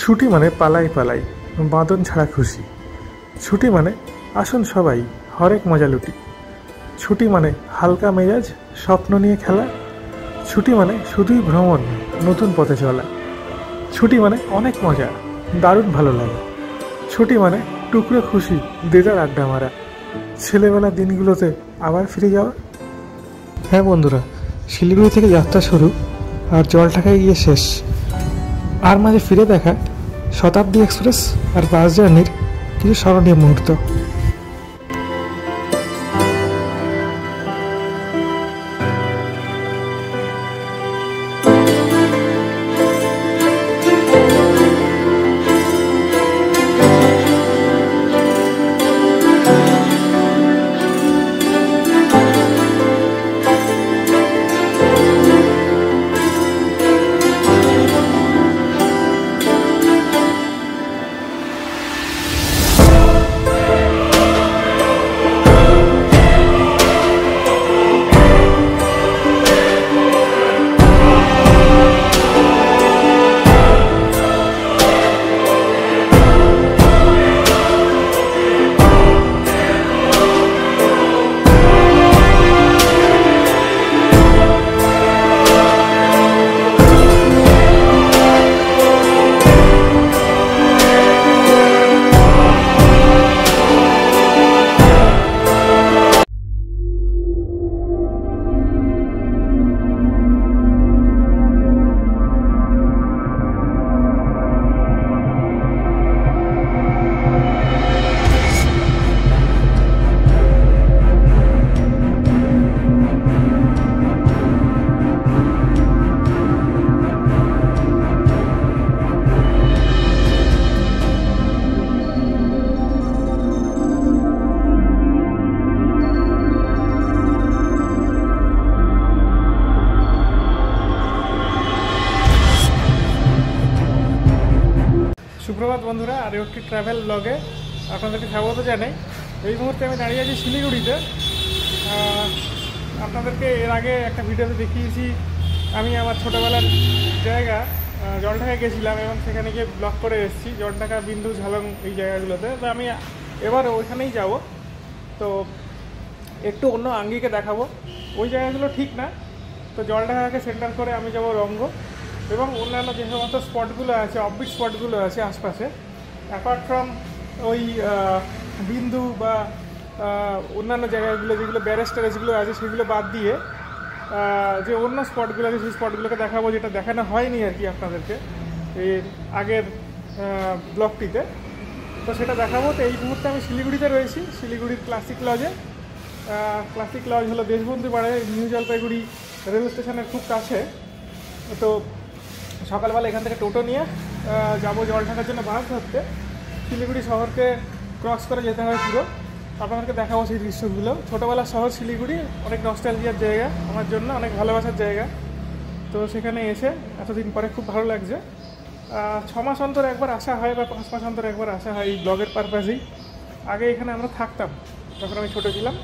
ছুটি মানে পালাই পালাই, বাঁধন ছাড়া খুশি। ছুটি মানে আসুন সবাই, হরেক মজা লুটি। ছুটি মানে হালকা মেজাজ, স্বপ্ন নিয়ে খেলা। ছুটি মানে শুধুই ভ্রমণ, নতুন পথে চলা। ছুটি মানে অনেক মজা, দারুণ ভালো লাগে। ছুটি মানে টুকরো খুশি, দেদার আড্ডা মারা, ছেলেবেলার দিনগুলোতে আবার ফিরে যাওয়া। হ্যাঁ বন্ধুরা, শিলিগুড়ি থেকে যাত্রা শুরু, আর জলঢাকায় গিয়ে শেষ। আর মাঝে ফিরে দেখা শতাব্দী এক্সপ্রেস আর বাস জার্নির কিছু স্মরণীয় মুহূর্ত। সুপ্রভাত বন্ধুরা, আর একটি ট্রাভেল ব্লগে আপনাদেরকে স্বাগত জানাই। এই মুহূর্তে আমি দাঁড়িয়ে আছি শিলিগুড়িতে। আপনাদেরকে এর আগে একটা ভিডিওতে দেখিয়েছি আমি আমার ছোটোবেলার জায়গা জলঢাকায় গেছিলাম এবং সেখানে গিয়ে ব্লগ করে এসেছি, জলঢাকা, বিন্দু, ঝালং এই জায়গাগুলোতে। তো আমি এবার ওইখানেই যাব, তো একটু অন্য আঙ্গিকে দেখাবো। ওই জায়গাগুলো ঠিক না, তো জলঢাকাকে সেন্টার করে আমি যাব রঙ্গ এবং অন্যান্য যে সমস্ত স্পটগুলো আছে, অফবিট স্পটগুলো আছে আশপাশে, অ্যাপার্ট ফ্রম ওই বিন্দু বা অন্যান্য জায়গাগুলো যেগুলো ব্যারেজ ট্যারেজগুলো আছে সেগুলো বাদ দিয়ে যে অন্য স্পটগুলো আছে সেই স্পটগুলোকে দেখাবো, যেটা দেখানো হয়নি আর কি আপনাদেরকে এর আগের ব্লগটিতে। তো সেটা দেখাবো। তো এই মুহূর্তে আমি শিলিগুড়িতে রয়েছি, শিলিগুড়ির ক্লাসিক লজে। ক্লাসিক লজ হলো দেশবন্ধু পাড়ায়, নিউ জলপাইগুড়ি রেল স্টেশনের খুব কাছে। তো সকালবেলা এখান থেকে টোটো নিয়ে যাবো জলঢাকার জন্য বাস ধরতে। শিলিগুড়ি শহরকে ক্রস করে যেতে হয় পুরো। আপনাদেরকে দেখাবো সেই দৃশ্যগুলো। ছোটোবেলার শহর শিলিগুড়ি, অনেক নস্টালজিয়ার জায়গা আমার জন্য, অনেক ভালোবাসার জায়গা। তো সেখানে এসে এতদিন পরে খুব ভালো লাগছে। 6 মাস অন্তর একবার আসা হয় বা 5 মাস অন্তর একবার আসা হয় এই ব্লগের পারপাসেই। আগে এখানে আমরা থাকতাম যখন আমি ছোটো ছিলাম।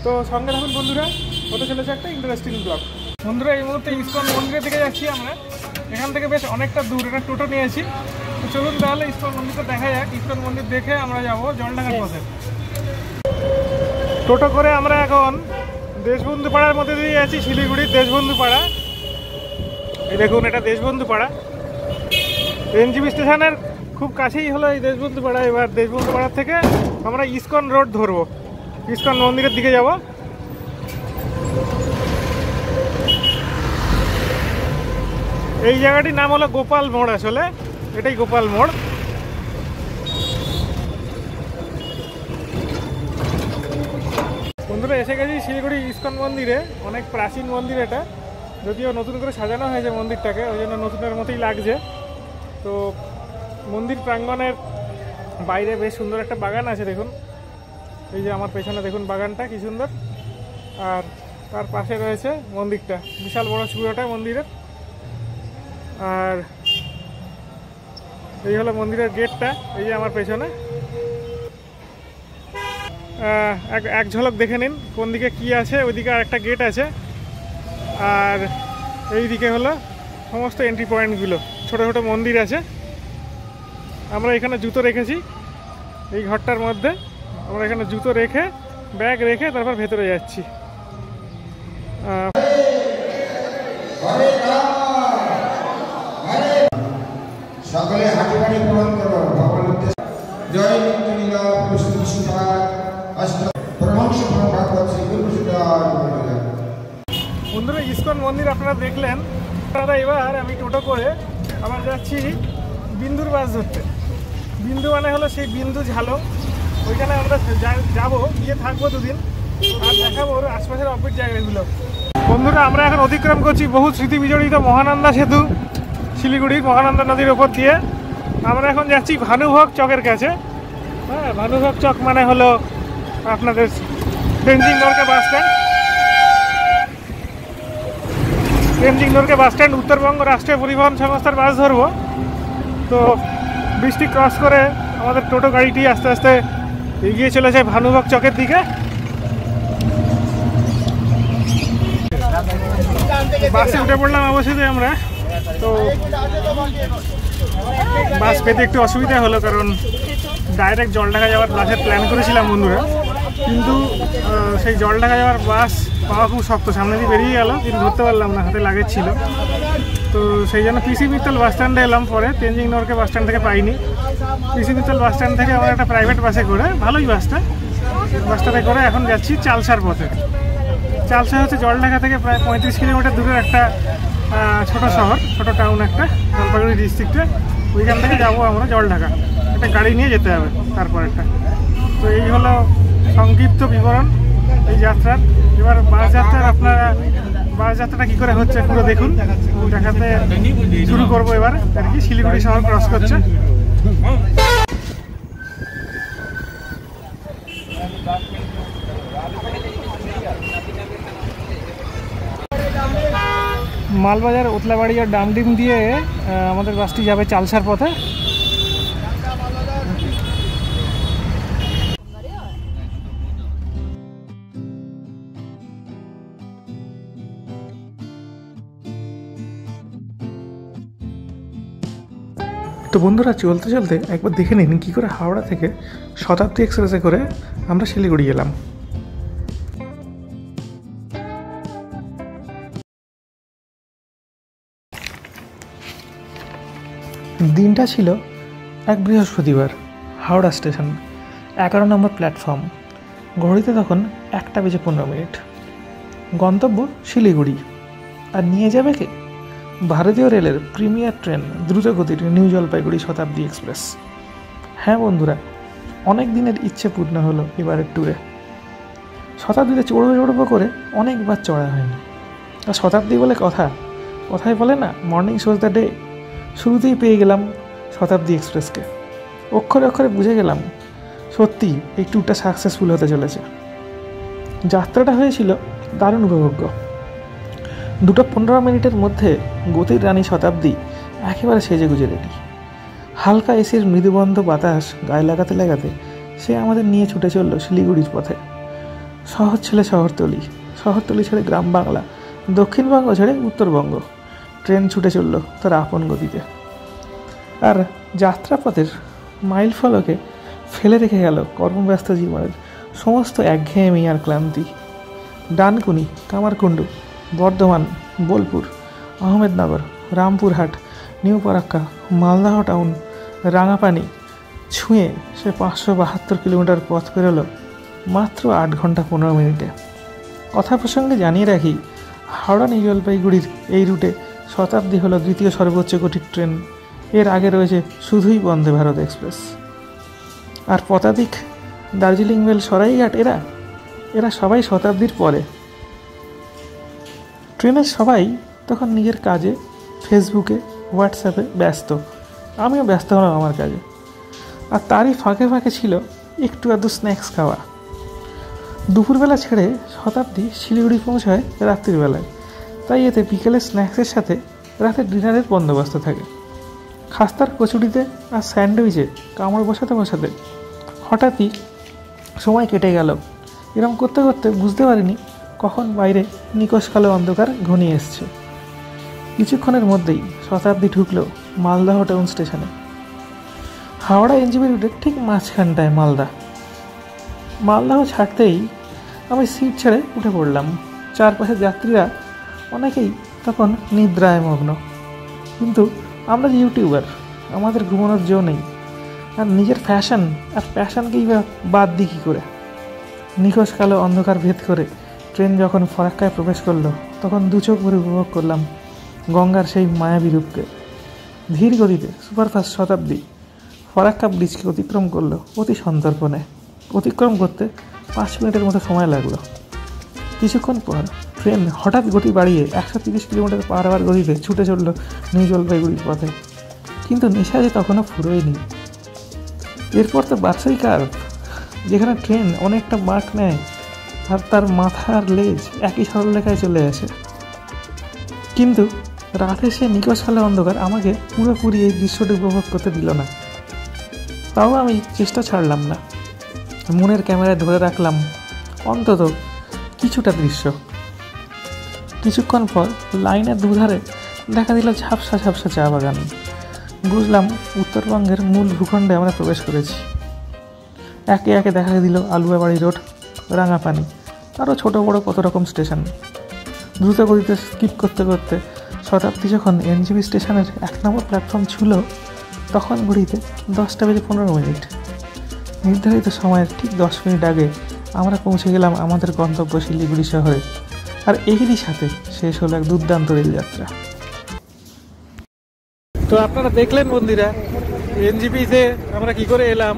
তো সঙ্গে থাকুন বন্ধুরা, হতে চলেছে একটা ইন্টারেস্টিং ব্লগ। বন্ধুরা, এই মুহূর্তে ইস্কন মন্দিরের দিকে যাচ্ছি আমরা। এখান থেকে বেশ অনেকটা দূর, একটা টোটো নিয়েছি। তো চলুন তাহলে ইস্কন মন্দিরটা দেখা যাক। ইস্কন মন্দির দেখে আমরা যাবো জলঢাকার পথে। টোটো করে আমরা এখন দেশবন্ধু পাড়ার মধ্যে দিয়ে যাচ্ছি, শিলিগুড়ির দেশবন্ধু পাড়া। এই দেখুন, এটা দেশবন্ধু পাড়া, এনজিবি স্টেশনের খুব কাছেই হলো এই দেশবন্ধু পাড়া। এবার দেশবন্ধু পাড়ার থেকে আমরা ইস্কন রোড ধরবো, ইস্কন মন্দিরের দিকে যাব। এই জায়গাটির নাম হলো গোপাল মোড়, আসলে এটাই গোপাল মোড়। বন্ধুরা, এসে গেছি শিলিগুড়ি ইস্কন মন্দিরে। অনেক প্রাচীন মন্দির এটা, যদিও নতুন করে সাজানো হয়েছে মন্দিরটাকে, ওই জন্য নতুনের মতোই লাগছে। তো মন্দির প্রাঙ্গণের বাইরে বেশ সুন্দর একটা বাগান আছে, দেখুন এই যে আমার পেছনে দেখুন বাগানটা কি সুন্দর। আর তার পাশে রয়েছে মন্দিরটা, বিশাল বড় চূড়াটা মন্দিরের। আর এই হলো মন্দিরের গেটটা, এই যে আমার পেছনে। এক ঝলক দেখে নিন কোন দিকে কি আছে। ওইদিকে আর একটা গেট আছে, আর এই দিকে হলো সমস্ত এন্ট্রি পয়েন্টগুলো। ছোটো ছোটো মন্দির আছে, আমরা এখানে জুতো রেখেছি, এই ঘরটার মধ্যে আমরা এখানে জুতো রেখে ব্যাগ রেখে তারপর ভেতরে যাচ্ছি। সকলে হাতে বাড়ি পূরণ করো ভগবান উদ্দেশ্য। জয় নিত্যলীলা পুরুষোত্তম সুপার অষ্ট প্রণংস ভাগবত শ্রী গুরু সুদার। বন্ধুরা, ইসকন মন্দির আপনারা দেখলেন। আপনারা এবার আমি টোটো করে আবার যাচ্ছি বিন্দুর বাস ধরতে। বিন্দু মানে হলো সেই বিন্দু ঝালং, ওইখানে আমরা যাবো, গিয়ে থাকবো 2 দিন, আর দেখাবো ওর আশপাশের অপর জায়গাগুলো। বন্ধুরা, আমরা এখন অতিক্রম করছি বহু স্মৃতি বিজড়িত মহানন্দা সেতু, শিলিগুড়ির মহানন্দা নদীর ওপর দিয়ে। আমরা এখন যাচ্ছি ভানুভোগ চকের কাছে। হ্যাঁ, ভানুভোগ চক মানে হলো আপনাদের তেনজিং নরকে বাস স্ট্যান্ড। তেনজিং নরকে বাস স্ট্যান্ড, উত্তরবঙ্গ রাষ্ট্রীয় পরিবহন সংস্থার বাস ধরবো। তো বৃষ্টি ক্রস করে আমাদের টোটো গাড়িটি আস্তে আস্তে এগিয়ে চলেছে ভানুভোগ চকের দিকে। বাসে উঠে পড়লাম অবশ্যই আমরা। তো বাস পেতে একটু অসুবিধা হলো, কারণ ডাইরেক্ট জলঢাকা যাওয়ার বাসের প্ল্যান করেছিলাম বন্ধুরা, কিন্তু সেই জলঢাকা যাওয়ার বাস পাওয়া খুব শক্ত। সামনে দিয়ে বেরিয়ে গেল, কিন্তু ধরতে পারলাম না, হাতে লাগেজ ছিল। তো সেই জন্য পিসি মিত্তল বাস স্ট্যান্ডে এলাম। পরে তেনজিং নরকে বাস স্ট্যান্ড থেকে পাইনি, পিসি মিত্তল বাস স্ট্যান্ড থেকে আমরা একটা প্রাইভেট বাসে করে, ভালোই বাসটাতে করে এখন যাচ্ছি চালসার পথে। চালসা হচ্ছে জলঢাকা থেকে প্রায় 35 কিলোমিটার দূরের একটা ছোট শহর, ছোট টাউন একটা, জলপাইগুড়ি ডিস্ট্রিক্টে। ওইখান থেকে যাবো আমরা জলঢাকা, একটা গাড়ি নিয়ে যেতে হবে তারপর একটা। তো এই হলো সংক্ষিপ্ত বিবরণ এই যাত্রার। এবার বাস যাত্রাটা কী করে হচ্ছে পুরো দেখুন, দেখাতে শুরু করবো এবার আর কি। শিলিগুড়ি শহর ক্রস করছে। মালবাজার, ওতলাবাড়ি আর ডামডিম দিয়ে আমাদের বাসটি যাবে চালসার পথে। তো বন্ধুরা, চলতে চলতে একবার দেখে নিন কী করে হাওড়া থেকে শতাব্দী এক্সপ্রেসে করে আমরা শিলিগুড়ি এলাম। দিনটা ছিল এক বৃহস্পতিবার। হাওড়া স্টেশন, 11 নম্বর প্ল্যাটফর্ম। ঘড়িতে তখন 1:15। গন্তব্য শিলিগুড়ি। আর নিয়ে যাবে কে? ভারতীয় রেলের প্রিমিয়ার ট্রেন দ্রুতগতির নিউ জলপাইগুড়ি শতাব্দী এক্সপ্রেস। হ্যাঁ বন্ধুরা, অনেক দিনের ইচ্ছে পূর্ণ হলো এবারের ট্যুরে। শতাব্দীতে চড়বো করে অনেকবার চড়া হয়নি। আর শতাব্দী বলে কথায় বলে না, মর্নিং শোজ দ্য ডে। শুরুতেই পেয়ে গেলাম শতাব্দী এক্সপ্রেসকে। অক্ষরে অক্ষরে বুঝে গেলাম সত্যি এই ট্যুরটা সাকসেসফুল হতে চলেছে। যাত্রাটা হয়েছিল দারুণ উপভোগ্য। 2:15 মিনিটের মধ্যে গতির রানী শতাব্দী একেবারে সেজেগুজে রেডি। হালকা এসির মৃদুবন্ধ বাতাস গায়ে লাগাতে লাগাতে সে আমাদের নিয়ে ছুটে চলল শিলিগুড়ির পথে। শহর ছেড়ে শহরতলি ছেড়ে গ্রাম বাংলা, দক্ষিণবঙ্গ ছেড়ে উত্তরবঙ্গ। ট্রেন ছুটে চলল তার আপন গতিতে। আর যাত্রাপথের মাইল ফলকে ফেলে রেখে গেল কর্মব্যস্ত জীবনের সমস্ত একঘেয়েমি আর ক্লান্তি। ডানকুনি, কামারকুণ্ডু, বর্ধমান, বোলপুর, আহমেদনগর, রামপুরহাট, নিউ ফারাক্কা, মালদহ টাউন, রাঙাপানি ছুঁয়ে সে 572 কিলোমিটার পথ পেরোলো মাত্র 8 ঘন্টা 15 মিনিটে। কথা প্রসঙ্গে জানিয়ে রাখি, হাওড়া নিউ জলপাইগুড়ির এই রুটে শতাব্দী হলো দ্বিতীয় সর্বোচ্চ গতির ট্রেন। এর আগে রয়েছে শুধুই বন্দে ভারত এক্সপ্রেস। আর পদাতিক, দার্জিলিং মেল, সরাইঘাট, এরা সবাই শতাব্দীর পরে। ট্রেনের সবাই তখন নিজের কাজে, ফেসবুকে, হোয়াটসঅ্যাপে ব্যস্ত। আমিও ব্যস্ত হলাম আমার কাজে। আর তারই ফাঁকে ফাঁকে ছিল একটু আধটু স্ন্যাক্স খাওয়া। দুপুরবেলা ছেড়ে শতাব্দী শিলিগুড়ি পৌঁছায় রাত্রিবেলায়, তাই এতে বিকেলের স্ন্যাক্সের সাথে রাতের ডিনারের বন্দোবস্ত থাকে। খাস্তার কচুরিতে আর স্যান্ডউইচে কামড় বসাতে হঠাৎই সময় কেটে গেল। এরম করতে করতে বুঝতে পারিনি কখন বাইরে নিকশ কালো অন্ধকার ঘনিয়ে এসছে। কিছুক্ষণের মধ্যেই শতাব্দী ঢুকলো মালদহ টাউন স্টেশনে। হাওড়া এনজিপি রুটের ঠিক মাঝখানটায় মালদাও ছাড়তেই আমি সিট ছেড়ে উঠে পড়লাম। চারপাশের যাত্রীরা অনেকেই তখন নিদ্রায় মগ্ন, কিন্তু আমরা যে ইউটিউবার, আমাদের ঘুমানোর জো নেই। আর নিজের ফ্যাশন আর প্যাশনকেই বা বাদ দিই কী করে? নিখোঁজ কালো অন্ধকার ভেদ করে ট্রেন যখন ফরাক্কায় প্রবেশ করলো, তখন দু চোখ ভরে উপভোগ করলাম গঙ্গার সেই মায়াবী রূপকে। ধীর গতিতে সুপারফাস্ট শতাব্দী ফরাক্কা ব্রিজকে অতিক্রম করলো অতি সন্তর্পণে। অতিক্রম করতে 5 মিনিটের মতো সময় লাগলো। কিছুক্ষণ পর ট্রেন হঠাৎ গতি বাড়িয়ে 130 কিলোমিটার পার আওয়ার গতিতে ছুটে চলল নিউ জলপাইগুড়ির পথে। কিন্তু নেশা যে তখনও ফুরোয়নি। এরপর তো বার্সাই কার্ভ, যেখানে ট্রেন অনেকটা বাঁক নেয় আর তার মাথার লেজ একই সরলরেখায় চলে আসে। কিন্তু রাতে সে নিখোঁজ কালো অন্ধকার আমাকে পুরোপুরি এই দৃশ্যটি উপভোগ করতে দিল না। তাও আমি চেষ্টা ছাড়লাম না, মনের ক্যামেরায় ধরে রাখলাম অন্তত কিছুটা দৃশ্য। কিছুক্ষণ পর লাইনের দুধারে দেখা দিল ঝাপসা ঝাপসা চা বাগান। বুঝলাম উত্তরবঙ্গের মূল ভূখণ্ডে আমরা প্রবেশ করেছি। একে একে দেখা দিল আলুয়াবাড়ি রোড, রাঙাপানি, আরও ছোটো বড়ো কত রকম স্টেশন। দ্রুত গতিতে স্কিপ করতে করতে শতাব্দী যখন এনজিপি স্টেশনের 1 নম্বর প্ল্যাটফর্ম ছিল, তখন ঘড়িতে 10:15। নির্ধারিত সময়ের ঠিক 10 মিনিট আগে আমরা পৌঁছে গেলাম আমাদের গন্তব্য শিলিগুড়ি শহরে। আর এরই সাথে শেষ হলো এক দুর্দান্ত রেলযাত্রা। তো আপনারা দেখলেন বন্ধুরা, এনজিপিতে আমরা কি করে এলাম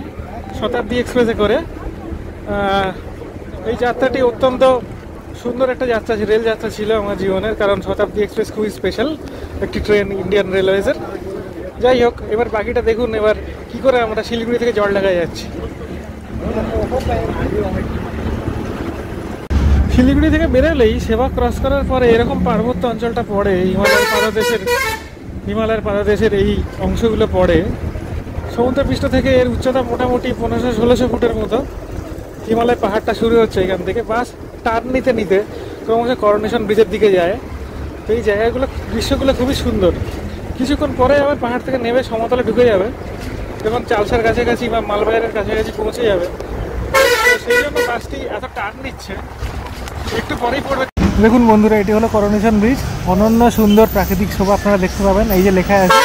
শতাব্দী এক্সপ্রেসে করে। এই যাত্রাটি অত্যন্ত সুন্দর একটা যাত্রা, রেল যাত্রা ছিল আমার জীবনের, কারণ শতাব্দী এক্সপ্রেস খুবই স্পেশাল একটি ট্রেন ইন্ডিয়ান রেলওয়েজের। যাই হোক, এবার বাকিটা দেখুন এবার কি করে আমরা শিলিগুড়ি থেকে জলঢাকায় যাচ্ছি। শিলিগুড়ি থেকে বেরোলেই সেবা ক্রস করার পরে এরকম পার্বত্য অঞ্চলটা পড়ে, হিমালয়ের পাদদেশের এই অংশগুলো পড়ে। সমুদ্রপৃষ্ঠ থেকে এর উচ্চতা মোটামুটি 1500-1600 ফুটের মতো। হিমালয় পাহাড়টা শুরু হচ্ছে এখান থেকে। বাস টার্ন নিতে নিতে ক্রমশ করোনেশন ব্রিজের দিকে যায়। তো এই জায়গাগুলো, দৃশ্যগুলো খুবই সুন্দর। কিছুক্ষণ পরে আবার পাহাড় থেকে নেমে সমতলে ঢুকে যাবে, যখন চালসার কাছাকাছি বা মালবাজারের কাছাকাছি পৌঁছে যাবে। তো সেই জন্য বাসটি এত টার্ন নিচ্ছে, একটু পরেই পড়বে। দেখুন বন্ধুরা, এটি হলো করোনেশন ব্রিজ। অনন্য সুন্দর প্রাকৃতিক শোভা আপনারা দেখতে পাবেন। এই যে লেখা আছে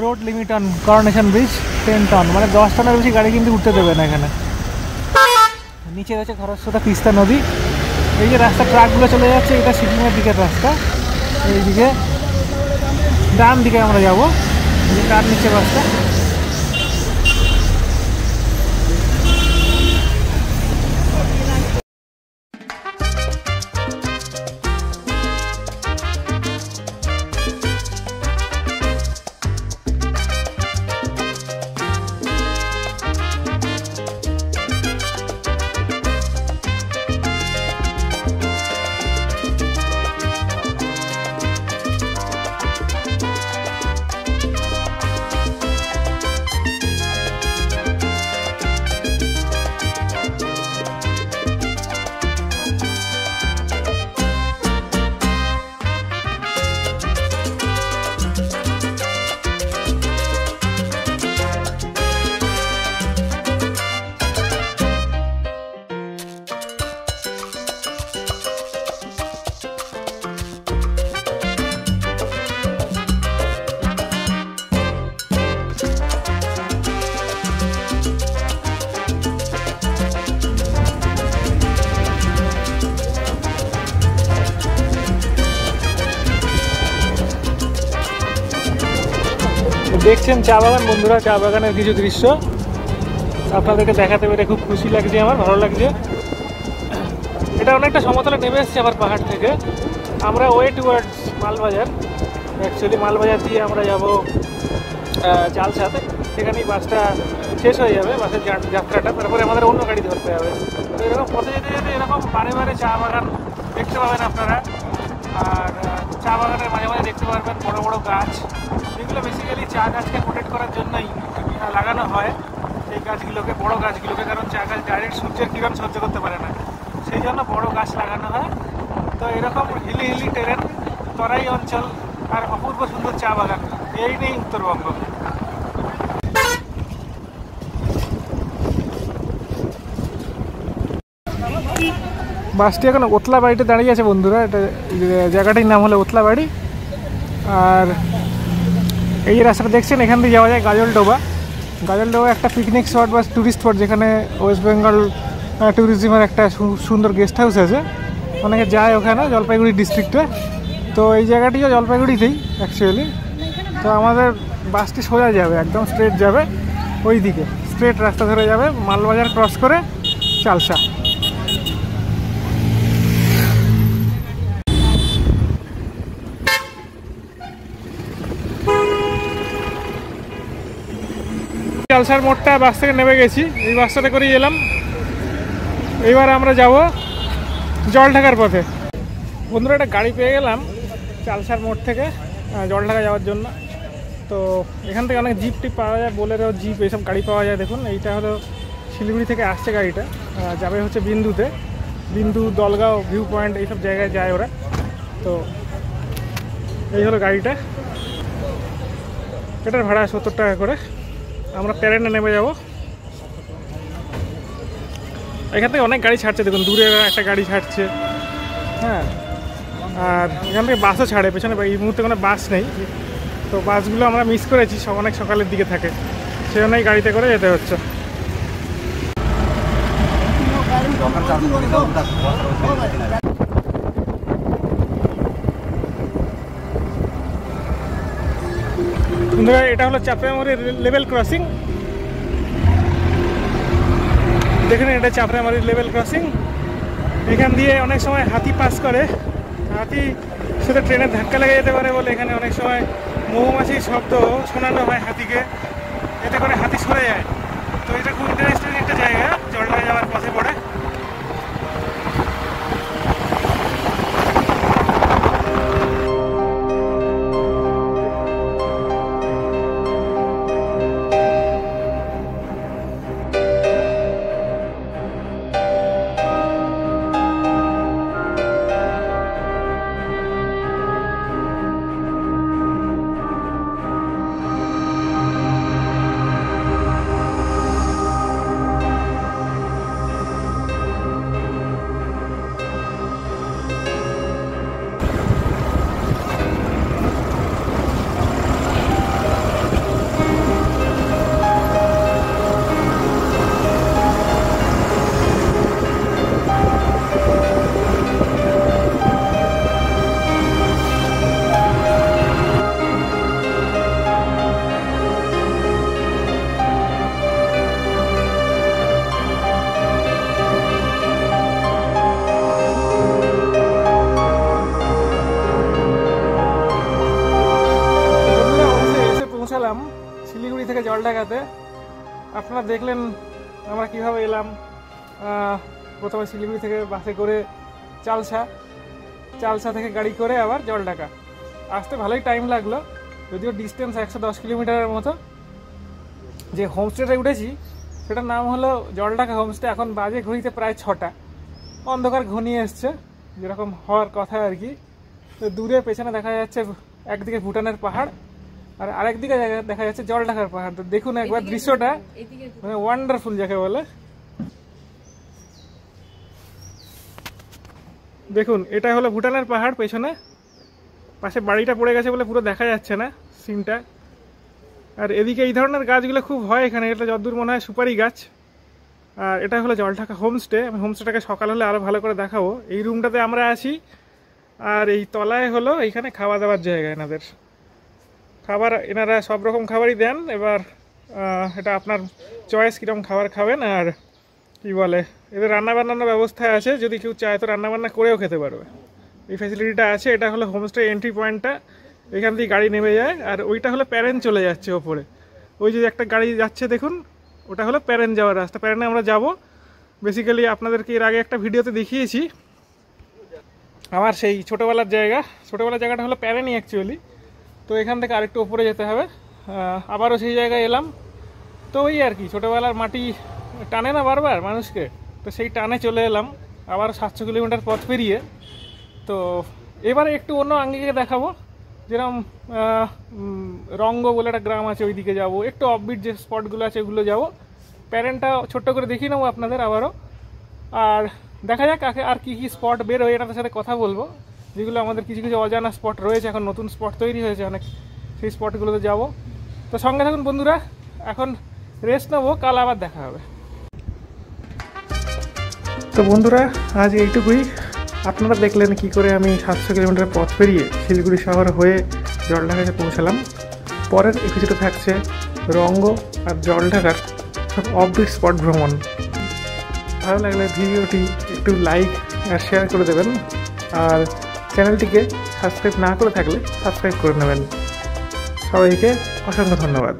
road limit on Coronation Bridge 10 ton, মানে 10 টনের বেশি গাড়ি কিন্তু উঠতে দেবে না এখানে। নিচে রয়েছে খরস্রোতা তিস্তা নদী। এই যে রাস্তা ট্রাকগুলো চলে যাচ্ছে, এটা সিকিমের দিকের রাস্তা। এইদিকে ডান দিকে আমরা যাবো, তার নিচে বাসটা। দেখছেন চা বাগান বন্ধুরা, চা বাগানের কিছু দৃশ্য আপনাদেরকে দেখাতে পেরে খুব খুশি লাগছে, আমার ভালো লাগছে। এটা অনেকটা সমতলে নেমে এসছে আবার পাহাড় থেকে। আমরা way towards Malbazar. Actually Malbazar দিয়ে আমরা যাব চালসাতে, সেখানেই বাসটা শেষ হয়ে যাবে, বাসের যাত্রাটা। তারপরে আমাদের অন্য গাড়ি ধরতে হবে। তো এরকম পথে যেতে যেতে এরকম বারে বারে চা বাগান দেখতে পাবেন আপনারা। আর চা বাগানের মাঝে মাঝে দেখতে পারবেন বড় বড় গাছ, যেগুলো বেসিক্যালি চা গাছকে প্রোটেক্ট করার জন্যই লাগানো হয়। সেই গাছগুলোকে, বড় গাছগুলোকে, কারণ চা গাছ ডাইরেক্ট সূর্যের কিরণ সহ্য করতে পারে না, সেই জন্য বড় গাছ লাগানো হয়। তো এরকম হিলি টেরেন, তরাই অঞ্চল আর অপূর্ব সুন্দর চা বাগান, এই নেই উত্তরবঙ্গ। বাসটি এখন ওতলা বাড়িতে দাঁড়িয়ে আছে বন্ধুরা। এটা জায়গাটির নাম হলো ওতলা বাড়ি। আর এই রাস্তাটা দেখছেন, এখান দিয়ে যাওয়া যায় গাজলডোবা। গাজলডোবা একটা পিকনিক স্পট বা ট্যুরিস্ট স্পট, যেখানে ওয়েস্ট বেঙ্গল ট্যুরিজমের একটা সুন্দর গেস্ট হাউস আছে, অনেকে যায় ওখানে, জলপাইগুড়ি ডিস্ট্রিক্টে। তো এই জায়গাটিও জলপাইগুড়িতেই অ্যাকচুয়ালি। তো আমাদের বাসটি সোজা যাবে, একদম স্ট্রেট যাবে ওই দিকে, স্ট্রেট রাস্তা ধরে যাবে, মালবাজার ক্রস করে চালসা। চালসার মোড়টা বাস থেকে নেমে গেছি, এই বাসটাতে করেই এলাম। এইবার আমরা যাব জলঢাকার পথে। বন্ধুরা একটা গাড়ি পেয়ে গেলাম চালসার মোড় থেকে জলঢাকা যাওয়ার জন্য। তো এখান থেকে অনেক জিপ টিপ পাওয়া যায়, বোলেরো জিপ এইসব গাড়ি পাওয়া যায়। দেখুন এইটা হলো শিলিগুড়ি থেকে আসছে গাড়িটা, যাবে হচ্ছে বিন্দুতে। বিন্দু, দলগাঁও, ভিউ পয়েন্ট এইসব জায়গায় যায় ওরা। তো এই হলো গাড়িটা, এটার ভাড়া 70 টাকা করে। আমরা প্যারেন্টে নেমে যাব। এখান থেকে অনেক গাড়ি ছাড়ছে, দেখুন দূরে একটা গাড়ি ছাড়ছে। হ্যাঁ, আর এখান থেকে বাসও ছাড়ে, পেছনে এই মুহূর্তে কোনো বাস নেই। তো বাসগুলো আমরা মিস করেছি, অনেক সকালের দিকে থাকে, সেই জন্যই গাড়িতে করে যেতে হচ্ছে। এটা হলো চাপড়ামারি লেভেল ক্রসিং। দেখেন, এটা চাপড়ামারি লেভেল ক্রসিং। এখান দিয়ে অনেক সময় হাতি পাস করে, হাতি সাথে ট্রেনের ধাক্কা লেগে যেতে পারে বলে এখানে অনেক সময় মৌমাছির শব্দ শোনানো হয় হাতিকে, এতে করে হাতি সরে যায়। তো এটা খুব ইন্টারেস্টিং একটা জায়গা, জলঢাকা যাওয়ার পথে পড়ে। শিলিগুড়ি থেকে জলঢাকাতে। আপনারা দেখলেন আমরা কিভাবে এলাম। প্রথমে শিলিগুড়ি থেকে বাসে করে চালসা, চালসা থেকে গাড়ি করে আবার জলঢাকা। আসতে ভালোই টাইম লাগলো, যদিও ডিস্টেন্স 110 কিলোমিটারের মতো। যে হোমস্টেতে উঠেছি সেটার নাম হলো জলঢাকা হোমস্টে। এখন বাজে ঘড়িতে প্রায় 6টা, অন্ধকার ঘনিয়ে এসছে, যেরকম হওয়ার কথা আর কি। তো দূরে পেছনে দেখা যাচ্ছে একদিকে ভুটানের পাহাড়, আর আরেকদিকে দেখা যাচ্ছে জলঢাকার পাহাড়। তো দেখুন একবার দৃশ্যটা, মানে ওয়ান্ডারফুল যাকে বলে। দেখুন, এটা হলো ভুটানের পাহাড়, পেছনে পাশে বাড়িটা পড়ে গেছে বলে পুরো দেখা যাচ্ছে না সিনটা। আর এদিকে এই ধরনের গাছগুলো খুব হয় এখানে, এটা যতদূর মনে হয় সুপারি গাছ। আর এটা হলো জলঢাকা হোমস্টে। আমি হোমস্টেটাকে সকাল হলে আরও ভালো করে দেখাবো। এই রুমটাতে আমরা আছি, আর এই তলায় হলো এইখানে খাওয়া দাওয়ার জায়গা। এনাদের খাবার, এনারা সব রকম খাবারই দেন। এবার এটা আপনার চয়েস কীরকম খাবার খাবেন। আর কি বলে, এদের রান্নাবান্নার ব্যবস্থা আছে, যদি কেউ চায় তো রান্নাবান্না করেও খেতে পারবে, এই ফ্যাসিলিটিটা আছে। এটা হলো হোমস্টে এন্ট্রি পয়েন্টটা, এখান থেকে গাড়ি নেমে যায়। আর ওইটা হলো প্যারেন চলে যাচ্ছে ওপরে, ওই যে একটা গাড়ি যাচ্ছে দেখুন, ওটা হলো প্যারেন যাওয়ার রাস্তা। প্যারেনে আমরা যাব। বেসিক্যালি আপনাদেরকে এর আগে একটা ভিডিওতে দেখিয়েছি আমার সেই ছোটোবেলার জায়গা। ছোটোবেলার জায়গাটা হলো প্যারেনই অ্যাকচুয়ালি। তো এখান থেকে আরেকটু উপরে যেতে হবে, আবারও সেই জায়গায় এলাম। তো ওই আর কি, ছোটোবেলার মাটি টানে না বারবার মানুষকে, তো সেই টানে চলে এলাম আবার 700 কিলোমিটার পথ পেরিয়ে। তো এবারে একটু অন্য আঙ্গিকে দেখাবো, যেরকম রঙ্গ বলে একটা গ্রাম আছে, ওই দিকে যাবো। একটু অফবিট যে স্পটগুলো আছে ওগুলো যাবো। প্যারেনটা ছোট্ট করে দেখিয়ে নেবো আপনাদের আবারও। আর দেখা যাক আর কী কী স্পট বের হয়ে এনাদের সাথে কথা বলবো, যেগুলো আমাদের কিছু কিছু অজানা স্পট রয়েছে, এখন নতুন স্পট তৈরি হয়েছে অনেক, সেই স্পটগুলোতে যাব। তো সঙ্গে থাকুন বন্ধুরা, এখন রেস্ট নেবো, কাল আবার দেখা হবে। তো বন্ধুরা আজ এইটুকুই। আপনারা দেখলেন কি করে আমি 700 কিলোমিটার পথ পেরিয়ে শিলিগুড়ি শহর হয়ে জলঢাকাতে পৌঁছালাম। পরের এপিসোডে থাকছে রঙ্গ আর জলঢাকার সব অফবিট স্পট ভ্রমণ। ভালো লাগলে ভিডিওটি একটু লাইক আর শেয়ার করে দেবেন, আর চ্যানেলটিকে সাবস্ক্রাইব না করে থাকলে সাবস্ক্রাইব করে নেবেন। সবাইকে অসংখ্য ধন্যবাদ।